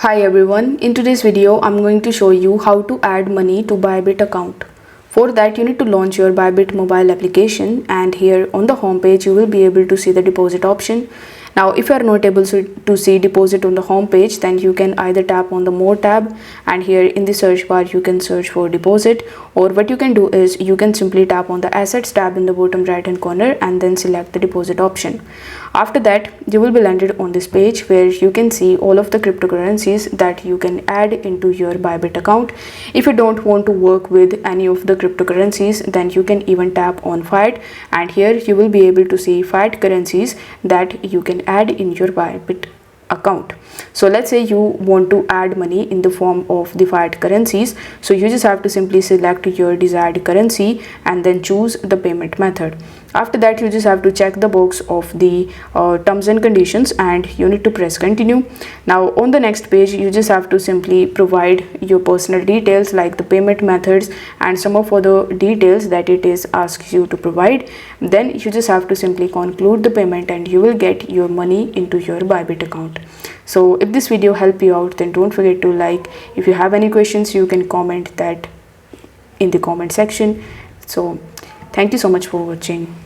Hi everyone, in today's video I'm going to show you how to add money to Bybit account. For that you need to launch your Bybit mobile application, and here on the home page you will be able to see the deposit option. Now if you are not able to see deposit on the home page, then you can either tap on the more tab, and here in the search bar you can search for deposit, or what you can do is you can simply tap on the assets tab in the bottom right hand corner and then select the deposit option. After that you will be landed on this page where you can see all of the cryptocurrencies that you can add into your Bybit account. If you don't want to work with any of the cryptocurrencies, then you can even tap on fiat, and here you will be able to see fiat currencies that you can add in your Bybit account. So let's say you want to add money in the form of the fiat currencies, so you just have to simply select your desired currency and then choose the payment method. After that you just have to check the box of the terms and conditions and you need to press continue. Now on the next page you just have to simply provide your personal details like the payment methods and some of other details that it is asks you to provide. Then you just have to simply conclude the payment and you will get your money into your Bybit account. So if this video helped you out, then don't forget to like. If you have any questions you can comment that in the comment section. So thank you so much for watching.